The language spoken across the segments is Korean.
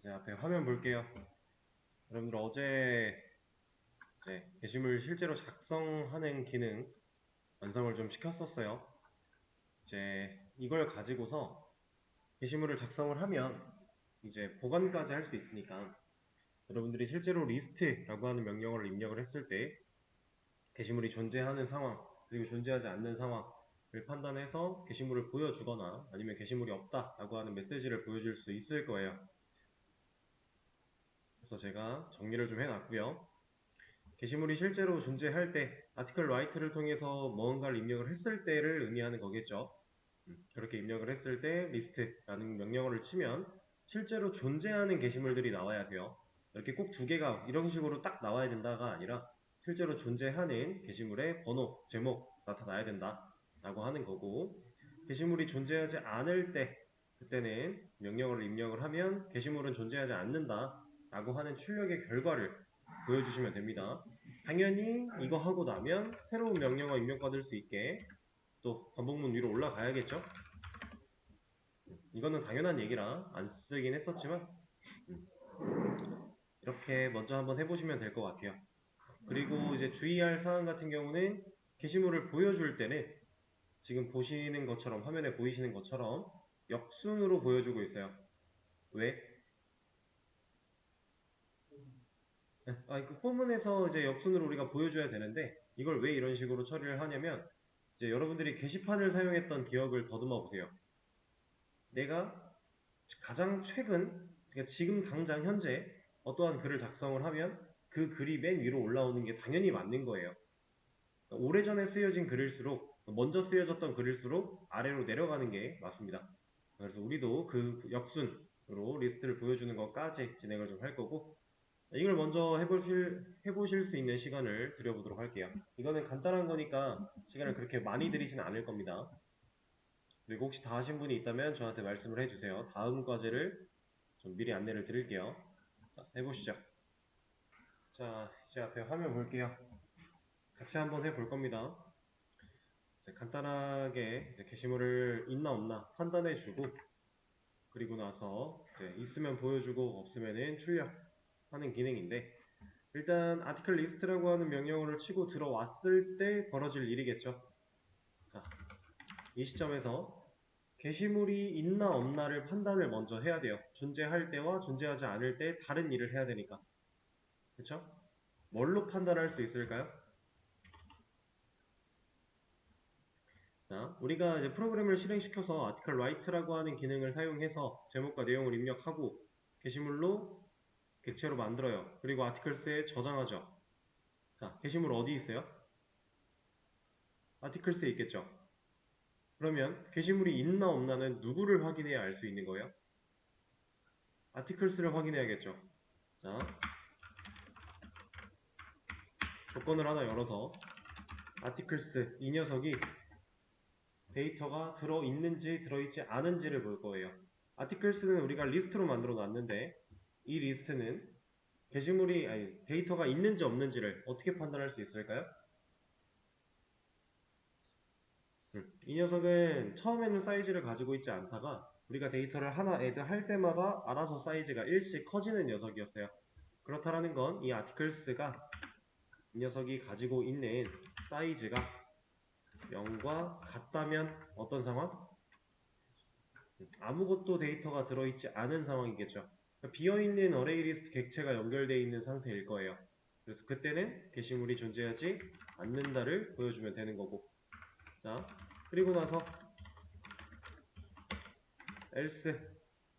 네, 앞에 화면 볼게요. 여러분들 어제 이제 게시물 실제로 작성하는 기능 완성을 좀 시켰었어요. 이제 이걸 가지고서 게시물을 작성을 하면 이제 보관까지 할 수 있으니까 여러분들이 실제로 리스트라고 하는 명령어를 입력을 했을 때 게시물이 존재하는 상황 그리고 존재하지 않는 상황을 판단해서 게시물을 보여주거나 아니면 게시물이 없다라고 하는 메시지를 보여줄 수 있을 거예요. 그래서 제가 정리를 좀 해놨고요. 게시물이 실제로 존재할 때 article write를 통해서 뭔가를 입력을 했을 때를 의미하는 거겠죠. 그렇게 입력을 했을 때 list라는 명령어를 치면 실제로 존재하는 게시물들이 나와야 돼요. 이렇게 꼭 두 개가 이런 식으로 딱 나와야 된다가 아니라 실제로 존재하는 게시물의 번호, 제목 나타나야 된다 라고 하는 거고, 게시물이 존재하지 않을 때 그때는 명령어를 입력을 하면 게시물은 존재하지 않는다 라고 하는 출력의 결과를 보여주시면 됩니다. 당연히 이거 하고 나면 새로운 명령어 입력받을 수 있게 또 반복문 위로 올라가야겠죠? 이거는 당연한 얘기라 안 쓰긴 했었지만 이렇게 먼저 한번 해보시면 될 것 같아요. 그리고 이제 주의할 사항 같은 경우는 게시물을 보여줄 때는 지금 보시는 것처럼 화면에 보이시는 것처럼 역순으로 보여주고 있어요. 왜? 그 포문에서 이제 역순으로 우리가 보여줘야 되는데 이걸 왜 이런 식으로 처리를 하냐면 이제 여러분들이 게시판을 사용했던 기억을 더듬어 보세요. 내가 가장 최근, 그러니까 지금 당장 현재 어떠한 글을 작성을 하면 그 글이 맨 위로 올라오는 게 당연히 맞는 거예요. 그러니까 오래전에 쓰여진 글일수록, 먼저 쓰여졌던 글일수록 아래로 내려가는 게 맞습니다. 그래서 우리도 그 역순으로 리스트를 보여주는 것까지 진행을 좀 할 거고, 이걸 먼저 해보실 수 있는 시간을 드려보도록 할게요. 이거는 간단한 거니까 시간을 그렇게 많이 들이지는 않을 겁니다. 그리고 혹시 다 하신 분이 있다면 저한테 말씀을 해주세요. 다음 과제를 좀 미리 안내를 드릴게요. 자, 해보시죠. 자, 이제 앞에 화면 볼게요. 같이 한번 해볼 겁니다. 이제 간단하게 이제 게시물을 있나 없나 판단해주고, 그리고 나서 있으면 보여주고 없으면은 출력하는 기능인데, 일단 article list라고 하는 명령어를 치고 들어왔을 때 벌어질 일이겠죠. 자, 이 시점에서 게시물이 있나 없나를 판단을 먼저 해야 돼요. 존재할 때와 존재하지 않을 때 다른 일을 해야 되니까. 그쵸? 뭘로 판단할 수 있을까요? 자, 우리가 이제 프로그램을 실행시켜서 article write라고 하는 기능을 사용해서 제목과 내용을 입력하고 게시물로 객체로 만들어요. 그리고 articles에 저장하죠. 자, 게시물 어디 있어요? articles에 있겠죠. 그러면 게시물이 있나 없나는 누구를 확인해야 알 수 있는 거예요? articles를 확인해야겠죠. 자, 조건을 하나 열어서 articles 이 녀석이 데이터가 들어있는지 들어있지 않은지를 볼 거예요. articles는 우리가 리스트로 만들어 놨는데 이 리스트는 게시물이 데이터가 있는지 없는지를 어떻게 판단할 수 있을까요? 이 녀석은 처음에는 사이즈를 가지고 있지 않다가 우리가 데이터를 하나 애드 할 때마다 알아서 사이즈가 일씩 커지는 녀석이었어요. 그렇다라는 건 이 articles가 이 녀석이 가지고 있는 사이즈가 0과 같다면 어떤 상황? 아무것도 데이터가 들어있지 않은 상황이겠죠. 그러니까 비어있는 어레이 리스트 객체가 연결되어 있는 상태일 거예요. 그래서 그때는 게시물이 존재하지 않는다를 보여주면 되는 거고. 자, 그리고 나서 else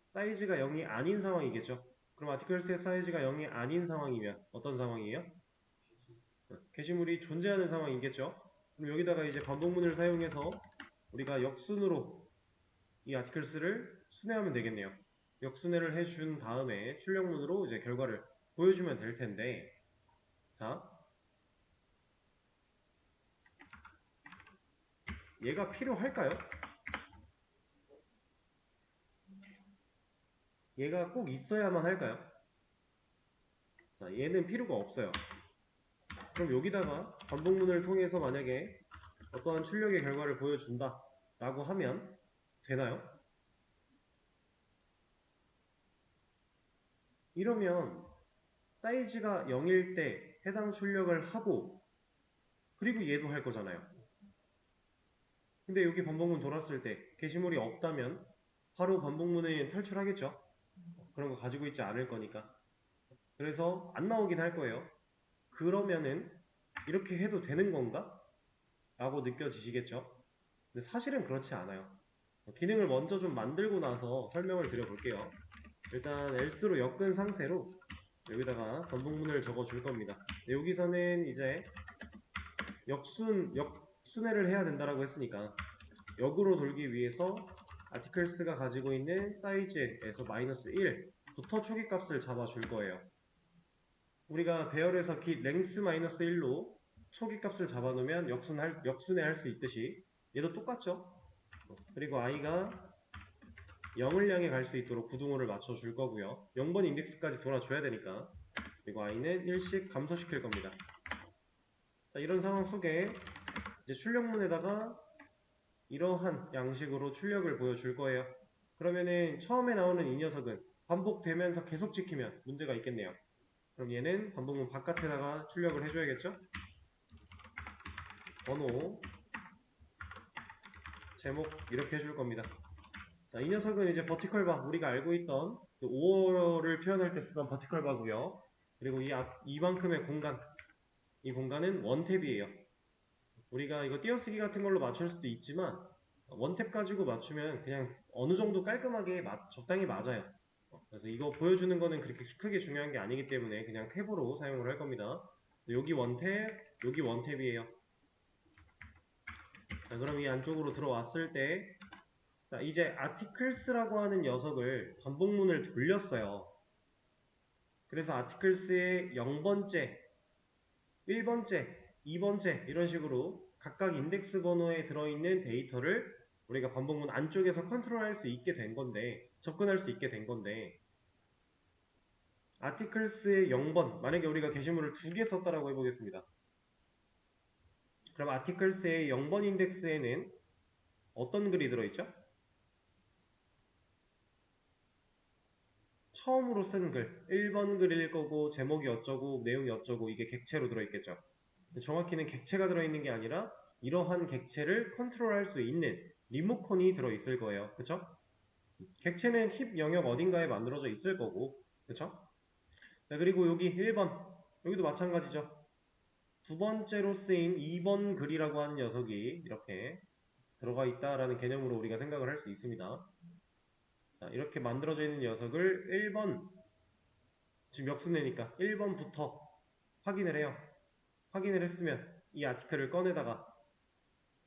사이즈가 0이 아닌 상황이겠죠. 그럼 articles의 사이즈가 0이 아닌 상황이면 어떤 상황이에요? 게시물이 존재하는 상황이겠죠. 그럼 여기다가 이제 반복문을 사용해서 우리가 역순으로 이 articles를 순회하면 되겠네요. 역순회를 해준 다음에 출력문으로 이제 결과를 보여주면 될 텐데, 자, 얘가 필요할까요? 얘가 꼭 있어야만 할까요? 자, 얘는 필요가 없어요. 그럼 여기다가 반복문을 통해서 만약에 어떠한 출력의 결과를 보여준다 라고 하면 되나요? 이러면 사이즈가 0일 때 해당 출력을 하고 그리고 얘도 할 거잖아요. 근데 여기 반복문 돌았을 때 게시물이 없다면 바로 반복문을 탈출하겠죠. 그런 거 가지고 있지 않을 거니까. 그래서 안 나오긴 할 거예요. 그러면은 이렇게 해도 되는 건가? 라고 느껴지시겠죠? 근데 사실은 그렇지 않아요. 기능을 먼저 좀 만들고 나서 설명을 드려볼게요. 일단 else로 엮은 상태로 여기다가 반복문을 적어 줄 겁니다. 여기서는 이제 역순회를 해야 된다라고 했으니까 역으로 돌기 위해서 articles가 가지고 있는 사이즈에서 마이너스 1부터 초기값을 잡아줄 거예요. 우리가 배열에서 length 마이너스 1로 초기값을 잡아놓으면 역순회 할 수 있듯이 얘도 똑같죠? 그리고 i가 0을 향해 갈 수 있도록 구동호를 맞춰줄 거고요. 0번 인덱스까지 돌아줘야 되니까. 그리고 i는 1씩 감소시킬 겁니다. 자, 이런 상황 속에 이제 출력문에다가 이러한 양식으로 출력을 보여줄 거예요. 그러면은 처음에 나오는 이 녀석은 반복되면서 계속 찍히면 문제가 있겠네요. 그럼 얘는 반복문 바깥에다가 출력을 해줘야겠죠? 번호, 제목 이렇게 해줄 겁니다. 자, 이 녀석은 이제 버티컬 바, 우리가 알고 있던 5월을 표현할 때 쓰던 버티컬 바고요. 그리고 이만큼의 공간, 이 공간은 원탭이에요. 우리가 이거 띄어쓰기 같은 걸로 맞출 수도 있지만 원탭 가지고 맞추면 그냥 어느 정도 깔끔하게 적당히 맞아요. 그래서 이거 보여주는 거는 그렇게 크게 중요한 게 아니기 때문에 그냥 탭으로 사용을 할 겁니다. 여기 원탭, 여기 원탭이에요. 자, 그럼 이 안쪽으로 들어왔을 때 자, 이제 articles라고 하는 녀석을 반복문을 돌렸어요. 그래서 articles의 0번째, 1번째, 2번째 이런 식으로 각각 인덱스 번호에 들어있는 데이터를 우리가 반복문 안쪽에서 컨트롤할 수 있게 된 건데, 접근할 수 있게 된 건데, articles의 0번, 만약에 우리가 게시물을 2개 썼다라고 해보겠습니다. 그럼 articles의 0번 인덱스에는 어떤 글이 들어있죠? 처음으로 쓴 글, 1번 글일 거고 제목이 어쩌고 내용이 어쩌고 이게 객체로 들어있겠죠. 정확히는 객체가 들어있는 게 아니라 이러한 객체를 컨트롤할 수 있는 리모컨이 들어있을 거예요. 그쵸? 객체는 힙 영역 어딘가에 만들어져 있을 거고 그쵸? 자, 그리고 여기 1번 여기도 마찬가지죠. 두 번째로 쓰인 2번 글이라고 하는 녀석이 이렇게 들어가 있다라는 개념으로 우리가 생각을 할 수 있습니다. 자, 이렇게 만들어져 있는 녀석을 1번 지금 역순내니까 1번부터 확인을 해요. 확인을 했으면 이 아티클을 꺼내다가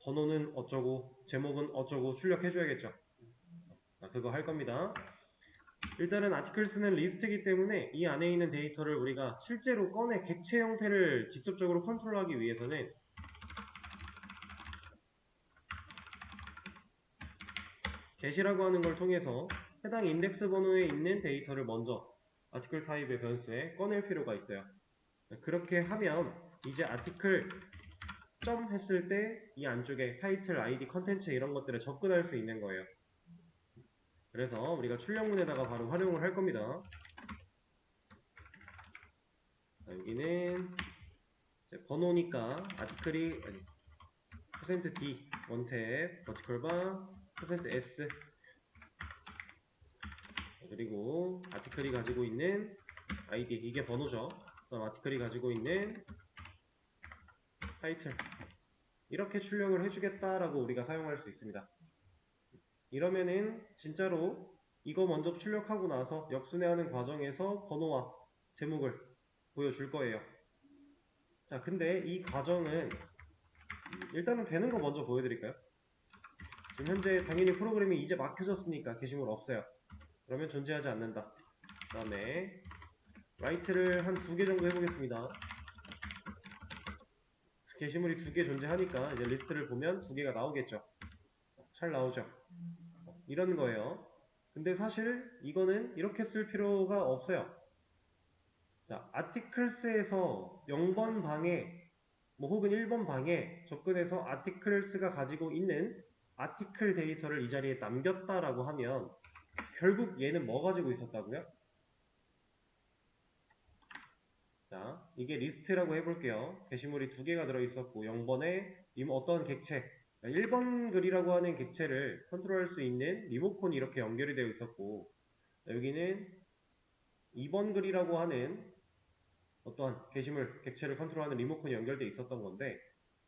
번호는 어쩌고 제목은 어쩌고 출력해줘야겠죠. 자, 그거 할 겁니다. 일단은 articles는 리스트이기 때문에 이 안에 있는 데이터를 우리가 실제로 꺼내 객체 형태를 직접적으로 컨트롤하기 위해서는 get이라고 하는 걸 통해서 해당 인덱스 번호에 있는 데이터를 먼저 article 타입의 변수에 꺼낼 필요가 있어요. 그렇게 하면 이제 article 점 했을 때 이 안쪽에 타이틀, 아이디, 컨텐츠 이런 것들을 접근할 수 있는 거예요. 그래서 우리가 출력문에다가 바로 활용을 할 겁니다. 자, 여기는 이제 번호니까 article이 %d 원탭 vertical bar %s 그리고 article이 가지고 있는 id 이게 번호죠. 그다음 article이 가지고 있는 타이틀 이렇게 출력을 해주겠다라고 우리가 사용할 수 있습니다. 이러면은 진짜로 이거 먼저 출력하고 나서 역순회하는 과정에서 번호와 제목을 보여줄 거예요. 자, 근데 이 과정은 일단은 되는 거 먼저 보여드릴까요? 지금 현재 당연히 프로그램이 이제 막 켜졌으니까 게시물 없어요. 그러면 존재하지 않는다. 그 다음에 write를 한 2개 정도 해보겠습니다. 게시물이 2개 존재하니까 이제 리스트를 보면 2개가 나오겠죠. 잘 나오죠. 이런 거예요. 근데 사실 이거는 이렇게 쓸 필요가 없어요. 자, articles에서 0번 방에 혹은 1번 방에 접근해서 articles가 가지고 있는 article 데이터를 이 자리에 남겼다라고 하면 결국 얘는 뭐 가지고 있었다고요? 자, 이게 리스트라고 해볼게요. 게시물이 두 개가 들어있었고 0번에 어떤 객체 1번 글이라고 하는 객체를 컨트롤할 수 있는 리모컨이 이렇게 연결이 되어 있었고 여기는 2번 글이라고 하는 어떠한 게시물 객체를 컨트롤하는 리모컨이 연결되어 있었던 건데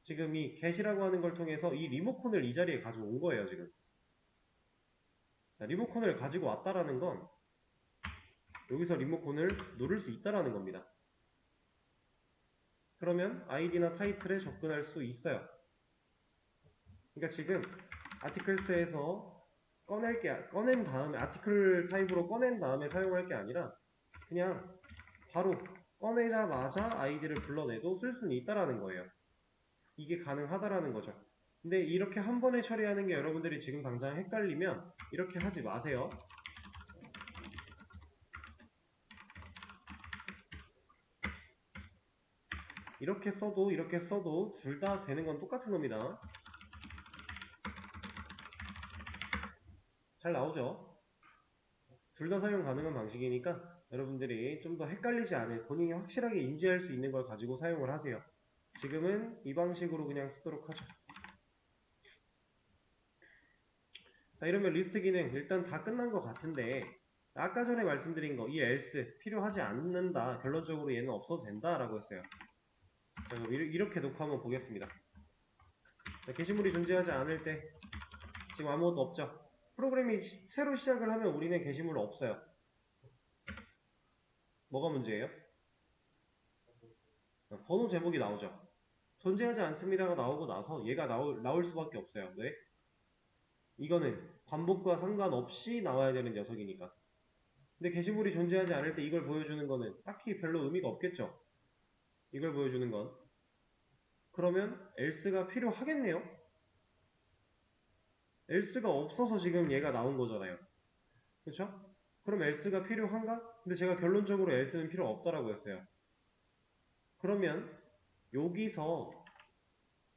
지금 이 get이라고 하는 걸 통해서 이 리모컨을 이 자리에 가져온 거예요. 지금 자, 리모컨을 가지고 왔다라는 건 여기서 리모컨을 누를 수 있다라는 겁니다. 그러면 id나 타이틀에 접근할 수 있어요. 그러니까 지금 아티클스에서 꺼낸 다음에 아티클 타입으로 꺼낸 다음에 사용할 게 아니라 그냥 바로 꺼내자마자 아이디를 불러내도 쓸 수는 있다라는 거예요. 이게 가능하다라는 거죠. 근데 이렇게 한 번에 처리하는 게 여러분들이 지금 당장 헷갈리면 이렇게 하지 마세요. 이렇게 써도 이렇게 써도 둘 다 되는 건 똑같은 겁니다. 잘 나오죠? 둘 다 사용 가능한 방식이니까 여러분들이 좀 더 헷갈리지 않을 본인이 확실하게 인지할 수 있는 걸 가지고 사용을 하세요. 지금은 이 방식으로 그냥 쓰도록 하죠. 자, 이러면 리스트 기능 일단 다 끝난 것 같은데 아까 전에 말씀드린 거 이 else 필요하지 않는다. 결론적으로 얘는 없어도 된다 라고 했어요. 자, 그럼 이렇게 놓고 한번 보겠습니다. 자, 게시물이 존재하지 않을 때 지금 아무것도 없죠. 프로그램이 새로 시작을 하면 우리는 게시물 없어요. 뭐가 문제예요? 번호 제목이 나오죠. 존재하지 않습니다가 나오고 나서 얘가 나올 수밖에 없어요. 왜? 이거는 반복과 상관없이 나와야 되는 녀석이니까. 근데 게시물이 존재하지 않을 때 이걸 보여주는 거는 딱히 별로 의미가 없겠죠. 이걸 보여주는 건. 그러면 else가 필요하겠네요. else가 없어서 지금 얘가 나온 거잖아요. 그렇죠? 그럼 else가 필요한가? 근데 제가 결론적으로 else는 필요 없다라고 했어요. 그러면 여기서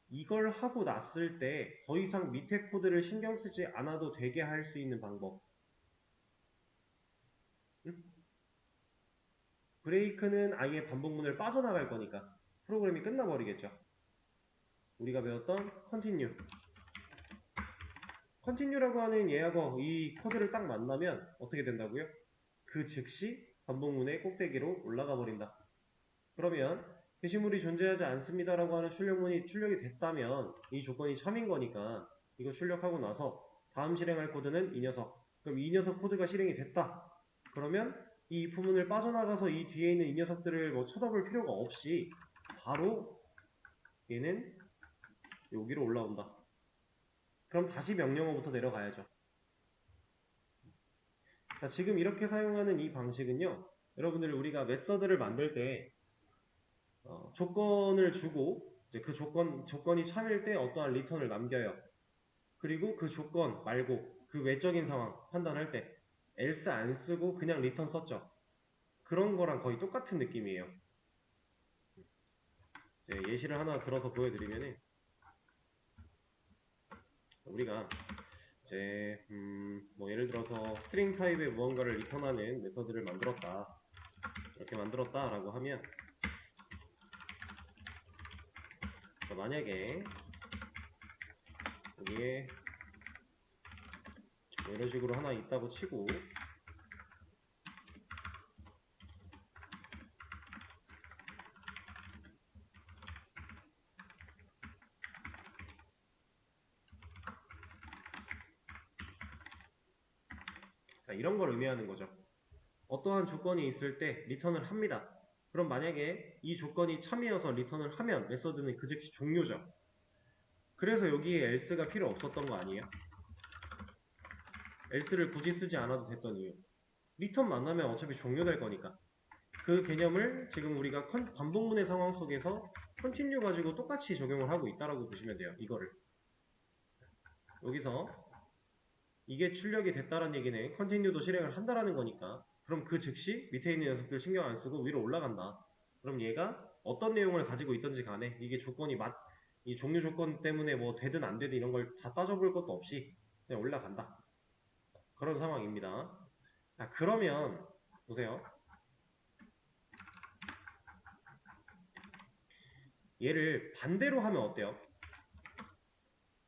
이걸 하고 났을 때 더 이상 밑에 코드를 신경 쓰지 않아도 되게 할 수 있는 방법. 응? 브레이크는 아예 반복문을 빠져나갈 거니까 프로그램이 끝나버리겠죠. 우리가 배웠던 continue. continue라고 하는 얘하고 이 코드를 딱 만나면 어떻게 된다고요? 그 즉시 반복문의 꼭대기로 올라가 버린다. 그러면 게시물이 존재하지 않습니다라고 하는 출력문이 출력이 됐다면 이 조건이 참인 거니까 이거 출력하고 나서 다음 실행할 코드는 이 녀석. 그럼 이 녀석 코드가 실행이 됐다. 그러면 이 부문을 빠져나가서 이 뒤에 있는 이 녀석들을 뭐 쳐다볼 필요가 없이 바로 얘는 여기로 올라온다. 그럼 다시 명령어부터 내려가야죠. 자, 지금 이렇게 사용하는 이 방식은요. 여러분들 우리가 메서드를 만들 때 조건을 주고 이제 그 조건이 참일 때 어떠한 리턴을 남겨요. 그리고 그 조건 말고 그 외적인 상황 판단할 때 else 안 쓰고 그냥 리턴 썼죠. 그런 거랑 거의 똑같은 느낌이에요. 이제 예시를 하나 들어서 보여드리면은 우리가 이제 뭐 예를 들어서 스트링 타입의 무언가를 리턴하는 메서드를 만들었다. 이렇게 만들었다라고 하면 만약에 여기에 뭐 이런 식으로 하나 있다고 치고 자, 이런 걸 의미하는 거죠. 어떠한 조건이 있을 때 리턴을 합니다. 그럼 만약에 이 조건이 참이어서 리턴을 하면 메서드는 그 즉시 종료죠. 그래서 여기에 else가 필요 없었던 거 아니에요? else를 굳이 쓰지 않아도 됐던 이유. 리턴 만나면 어차피 종료될 거니까. 그 개념을 지금 우리가 반복문의 상황 속에서 continue 가지고 똑같이 적용을 하고 있다라고 보시면 돼요. 이거를. 여기서 이게 출력이 됐다는 얘기는 continue도 실행을 한다라는 거니까 그럼 그 즉시 밑에 있는 녀석들 신경 안 쓰고 위로 올라간다. 그럼 얘가 어떤 내용을 가지고 있던지 간에 이게 조건이 이 종료 조건 때문에 뭐 되든 안 되든 이런 걸 다 따져볼 것도 없이 그냥 올라간다. 그런 상황입니다. 자, 그러면 보세요. 얘를 반대로 하면 어때요?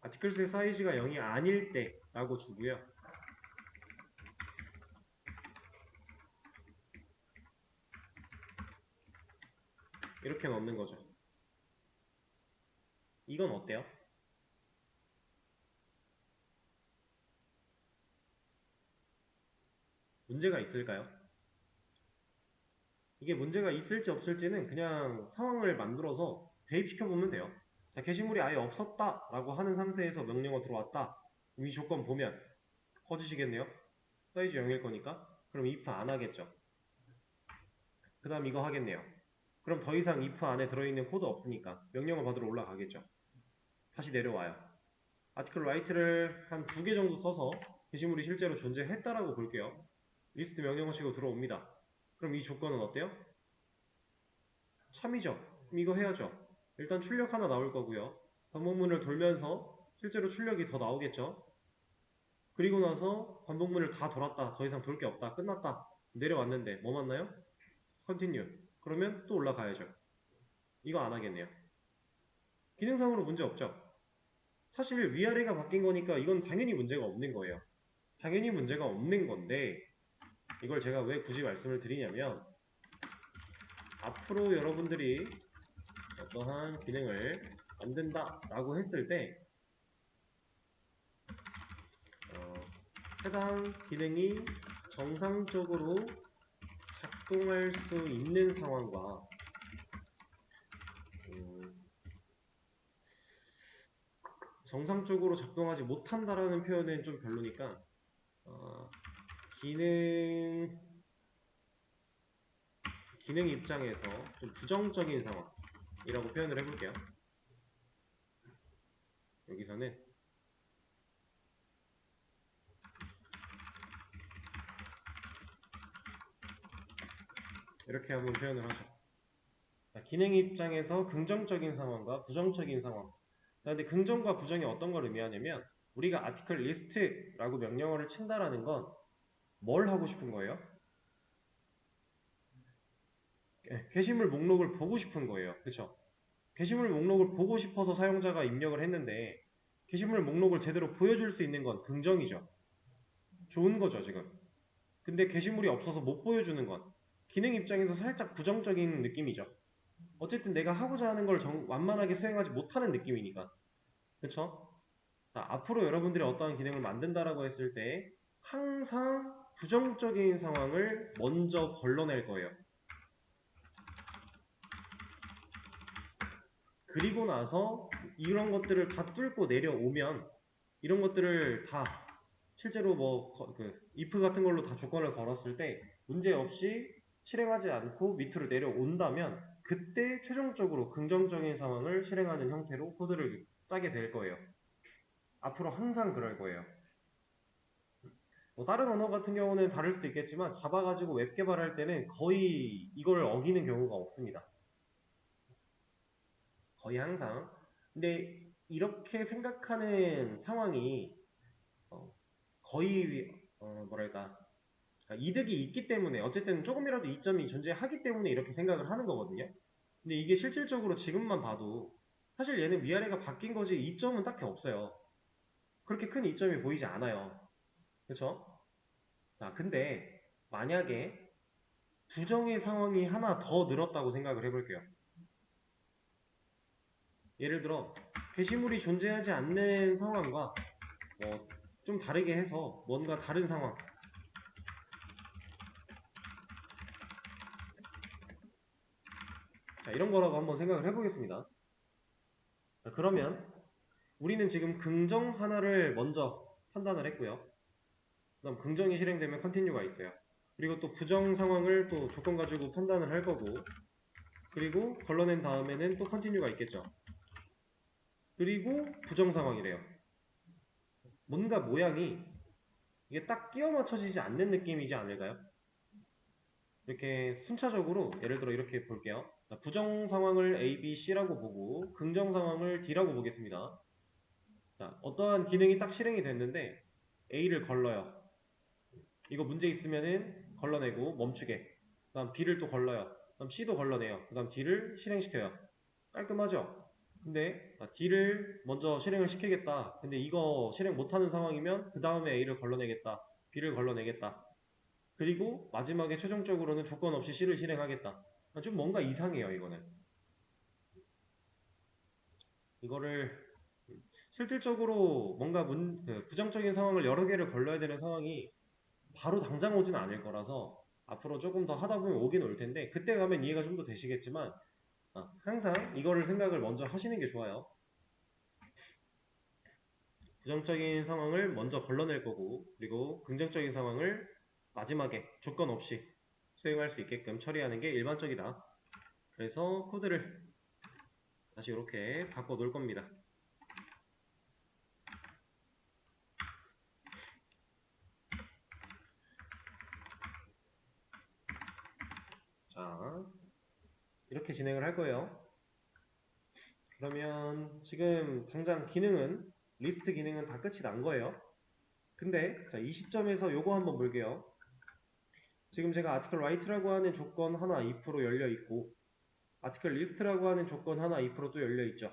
아티클스의 사이즈가 0이 아닐 때 라고 주고요. 이렇게 넣는 거죠. 이건 어때요? 문제가 있을까요? 이게 문제가 있을지 없을지는 그냥 상황을 만들어서 대입시켜 보면 돼요. 자, 게시물이 아예 없었다 라고 하는 상태에서 명령어 들어왔다. 그럼 이 조건 보면 커지시겠네요. 사이즈 0일 거니까. 그럼 if 안 하겠죠. 그 다음 이거 하겠네요. 그럼 더 이상 if 안에 들어있는 코드 없으니까 명령어 받으러 올라가겠죠. 다시 내려와요. 아티클 라이트를 한 2개 정도 써서 게시물이 실제로 존재했다라고 볼게요. 리스트 명령어 치고 들어옵니다. 그럼 이 조건은 어때요? 참이죠. 그럼 이거 해야죠. 일단 출력 하나 나올 거고요. 반복문을 돌면서 실제로 출력이 더 나오겠죠. 그리고 나서 반복문을 다 돌았다. 더 이상 돌 게 없다. 끝났다. 내려왔는데 뭐 맞나요? 컨티뉴. 그러면 또 올라가야죠. 이거 안 하겠네요. 기능상으로 문제 없죠. 사실 위아래가 바뀐 거니까 이건 당연히 문제가 없는 거예요. 당연히 문제가 없는 건데 이걸 제가 왜 굳이 말씀을 드리냐면 앞으로 여러분들이 어떠한 기능을 만든다 라고 했을 때 해당 기능이 정상적으로 작동할 수 있는 상황과 정상적으로 작동하지 못한다라는 표현은 좀 별로니까 기능 입장에서 좀 부정적인 상황이라고 표현을 해볼게요. 여기서는 이렇게 한번 표현을 하죠. 기능 입장에서 긍정적인 상황과 부정적인 상황. 근데 긍정과 부정이 어떤 걸 의미하냐면 우리가 article list라고 명령어를 친다라는 건 뭘 하고 싶은 거예요? 게시물 목록을 보고 싶은 거예요. 그쵸? 게시물 목록을 보고 싶어서 사용자가 입력을 했는데 게시물 목록을 제대로 보여줄 수 있는 건 긍정이죠. 좋은 거죠, 지금. 근데 게시물이 없어서 못 보여주는 건 기능 입장에서 살짝 부정적인 느낌이죠. 어쨌든 내가 하고자 하는 걸 완만하게 수행하지 못하는 느낌이니까. 그쵸? 자, 앞으로 여러분들이 어떠한 기능을 만든다라고 했을 때 항상 부정적인 상황을 먼저 걸러낼 거예요. 그리고 나서 이런 것들을 다 뚫고 내려오면 이런 것들을 다 실제로 if 같은 걸로 다 조건을 걸었을 때 문제없이 실행하지 않고 밑으로 내려온다면 그때 최종적으로 긍정적인 상황을 실행하는 형태로 코드를 짜게 될 거예요. 앞으로 항상 그럴 거예요. 다른 언어 같은 경우는 다를 수도 있겠지만 잡아가지고 웹 개발할 때는 거의 이걸 어기는 경우가 없습니다. 거의 항상. 근데 이렇게 생각하는 상황이 거의 뭐랄까 이득이 있기 때문에 어쨌든 조금이라도 이점이 존재하기 때문에 이렇게 생각을 하는 거거든요. 근데 이게 실질적으로 지금만 봐도 사실 얘는 위아래가 바뀐 거지 이점은 딱히 없어요. 그렇게 큰 이점이 보이지 않아요. 그쵸? 자, 근데 만약에 부정의 상황이 하나 더 늘었다고 생각을 해볼게요. 예를 들어 게시물이 존재하지 않는 상황과 좀 다르게 해서 뭔가 다른 상황 자, 이런 거라고 한번 생각을 해보겠습니다. 자, 그러면 우리는 지금 긍정 하나를 먼저 판단을 했고요. 그다음 긍정이 실행되면 컨티뉴가 있어요. 그리고 또 부정 상황을 또 조건 가지고 판단을 할 거고 그리고 걸러낸 다음에는 또 컨티뉴가 있겠죠. 그리고 부정 상황이래요. 뭔가 모양이 이게 딱 끼워 맞춰지지 않는 느낌이지 않을까요? 이렇게 순차적으로 예를 들어 이렇게 볼게요. 부정 상황을 A, B, C라고 보고 긍정 상황을 D라고 보겠습니다. 자, 어떠한 기능이 딱 실행이 됐는데 A를 걸러요. 이거 문제 있으면은 걸러내고 멈추게. 그 다음 B를 또 걸러요. 그 다음 C도 걸러내요. 그 다음 D를 실행시켜요. 깔끔하죠? 근데 D를 먼저 실행을 시키겠다. 근데 이거 실행 못하는 상황이면 그 다음에 A를 걸러내겠다. B를 걸러내겠다. 그리고 마지막에 최종적으로는 조건 없이 C를 실행하겠다. 좀 뭔가 이상해요, 이거는. 이거를 실질적으로 뭔가 부정적인 상황을 여러 개를 걸러야 되는 상황이 바로 당장 오진 않을 거라서 앞으로 조금 더 하다 보면 오긴 올 텐데 그때 가면 이해가 좀 더 되시겠지만 항상 이거를 생각을 먼저 하시는 게 좋아요. 부정적인 상황을 먼저 걸러낼 거고 그리고 긍정적인 상황을 마지막에 조건 없이 수행할 수 있게끔 처리하는 게 일반적이다. 그래서 코드를 다시 이렇게 바꿔 놓을 겁니다. 자, 이렇게 진행을 할 거예요. 그러면 지금 당장 기능은 리스트 기능은 다 끝이 난 거예요. 근데 자, 이 시점에서 요거 한번 볼게요. 지금 제가 article write라고 하는 조건 하나 if로 열려 있고 article list라고 하는 조건 하나 if로 또 열려 있죠.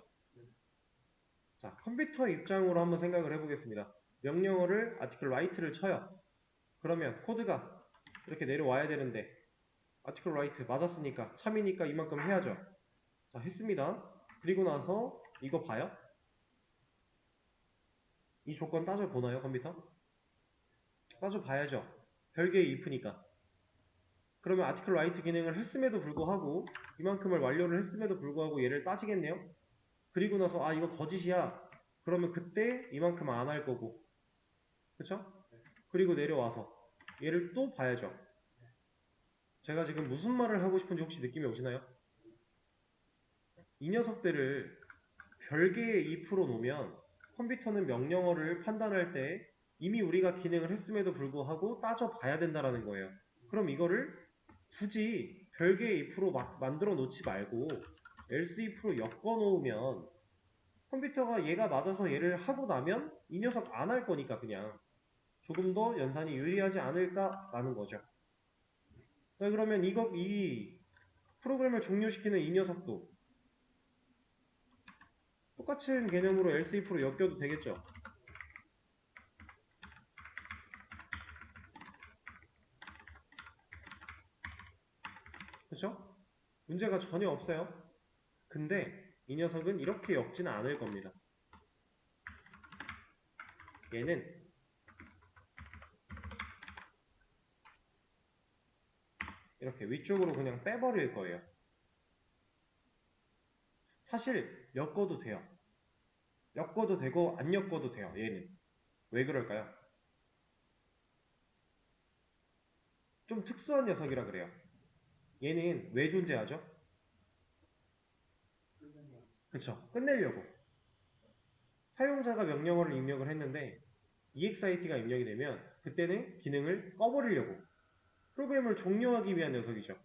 자, 컴퓨터 입장으로 한번 생각을 해보겠습니다. 명령어를 article write를 쳐요. 그러면 코드가 이렇게 내려와야 되는데 article write 맞았으니까 참이니까 이만큼 해야죠. 자, 했습니다. 그리고 나서 이거 봐요. 이 조건 따져보나요, 컴퓨터? 따져봐야죠. 별개의 if니까. 그러면 article write 기능을 했음에도 불구하고 이만큼을 완료를 했음에도 불구하고 얘를 따지겠네요. 그리고 나서 이거 거짓이야. 그러면 그때 이만큼 안 할 거고. 그쵸? 그리고 내려와서 얘를 또 봐야죠. 제가 지금 무슨 말을 하고 싶은지 혹시 느낌이 오시나요? 이 녀석들을 별개의 if로 놓으면 컴퓨터는 명령어를 판단할 때 이미 우리가 기능을 했음에도 불구하고 따져봐야 된다는 거예요. 그럼 이거를 굳이 별개의 if로 만들어 놓지 말고 else if로 엮어 놓으면 컴퓨터가 얘가 맞아서 얘를 하고 나면 이 녀석 안 할 거니까 그냥 조금 더 연산이 유리하지 않을까라는 거죠. 자, 그러면 이 프로그램을 종료시키는 이 녀석도 똑같은 개념으로 else if로 엮여도 되겠죠. 그렇죠? 문제가 전혀 없어요. 근데 이 녀석은 이렇게 엮지는 않을 겁니다. 얘는 이렇게 위쪽으로 그냥 빼버릴 거예요. 사실 엮어도 돼요. 엮어도 되고 안 엮어도 돼요. 얘는. 왜 그럴까요? 좀 특수한 녀석이라 그래요. 얘는 왜 존재하죠? 그쵸? 끝내려고. 사용자가 명령어를 입력을 했는데 EXIT가 입력이 되면 그때는 기능을 꺼버리려고 프로그램을 종료하기 위한 녀석이죠.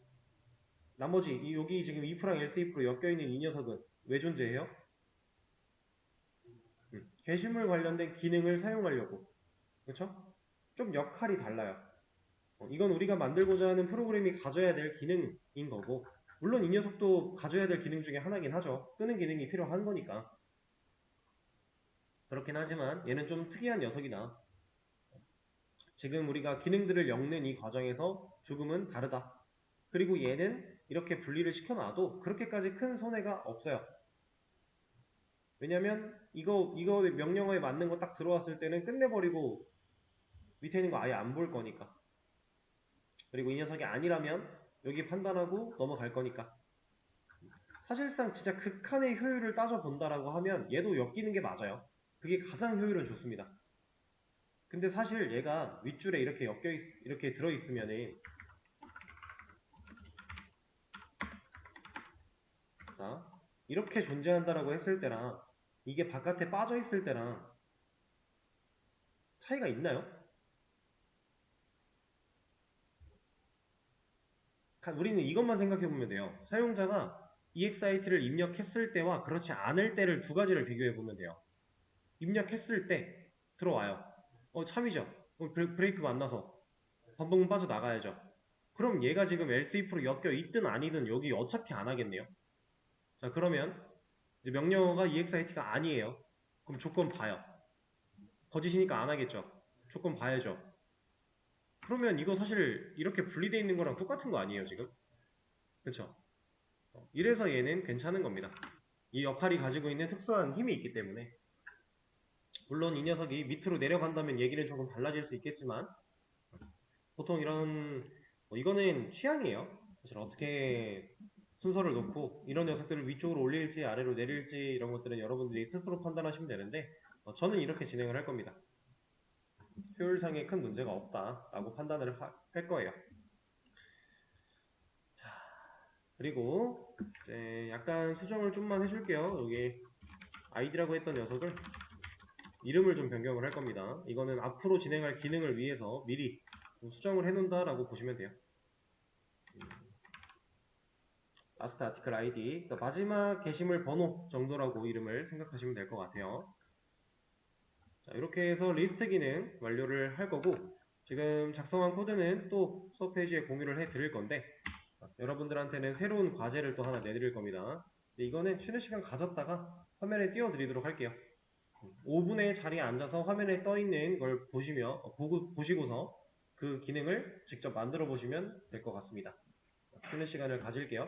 나머지 여기 지금 if랑 else if로 엮여있는 이 녀석은 왜 존재해요? 게시물 관련된 기능을 사용하려고. 그렇죠? 좀 역할이 달라요. 이건 우리가 만들고자 하는 프로그램이 가져야 될 기능인 거고 물론 이 녀석도 가져야 될 기능 중에 하나긴 하죠. 끄는 기능이 필요한 거니까. 그렇긴 하지만 얘는 좀 특이한 녀석이다. 지금 우리가 기능들을 엮는 이 과정에서 조금은 다르다. 그리고 얘는 이렇게 분리를 시켜놔도 그렇게까지 큰 손해가 없어요. 왜냐면 이거 명령어에 맞는 거 딱 들어왔을 때는 끝내버리고 밑에 있는 거 아예 안 볼 거니까. 그리고 이 녀석이 아니라면 여기 판단하고 넘어갈 거니까. 사실상 진짜 극한의 효율을 따져본다라고 하면 얘도 엮이는 게 맞아요. 그게 가장 효율은 좋습니다. 근데 사실 얘가 윗줄에 이렇게 이렇게 들어있으면은 자, 이렇게 존재한다라고 했을 때랑 이게 바깥에 빠져 있을 때랑 차이가 있나요? 우리는 이것만 생각해 보면 돼요. 사용자가 EXIT를 입력했을 때와 그렇지 않을 때를 두 가지를 비교해 보면 돼요. 입력했을 때 들어와요. 참이죠. 브레이크 만나서 반복문 빠져나가야죠. 그럼 얘가 지금 else if로 엮여 있든 아니든 여기 어차피 안 하겠네요. 자, 그러면 이제 명령어가 EXIT가 아니에요. 그럼 조건 봐요. 거짓이니까 안 하겠죠. 조건 봐야죠. 그러면 이거 사실 이렇게 분리되어 있는 거랑 똑같은 거 아니에요, 지금? 그쵸? 이래서 얘는 괜찮은 겁니다. 이 역할이 가지고 있는 특수한 힘이 있기 때문에. 물론 이 녀석이 밑으로 내려간다면 얘기는 조금 달라질 수 있겠지만, 보통 이런, 이거는 취향이에요. 사실 어떻게 순서를 놓고 이런 녀석들을 위쪽으로 올릴지 아래로 내릴지 이런 것들은 여러분들이 스스로 판단하시면 되는데, 저는 이렇게 진행을 할 겁니다. 효율상에 큰 문제가 없다라고 판단을 할 거예요. 자, 그리고 이제 약간 수정을 좀만 해줄게요. 여기 아이디라고 했던 녀석을 이름을 좀 변경을 할 겁니다. 이거는 앞으로 진행할 기능을 위해서 미리 좀 수정을 해놓는다라고 보시면 돼요. 라스트 아티클 아이디, 그러니까 마지막 게시물 번호 정도라고 이름을 생각하시면 될 것 같아요. 자, 이렇게 해서 리스트 기능 완료를 할 거고, 지금 작성한 코드는 또 수업 페이지에 공유를 해 드릴 건데, 여러분들한테는 새로운 과제를 또 하나 내드릴 겁니다. 이거는 쉬는 시간 가졌다가 화면에 띄워드리도록 할게요. 5분의 자리에 앉아서 화면에 떠 있는 걸 보시고서 그 기능을 직접 만들어 보시면 될 것 같습니다. 쉬는 시간을 가질게요.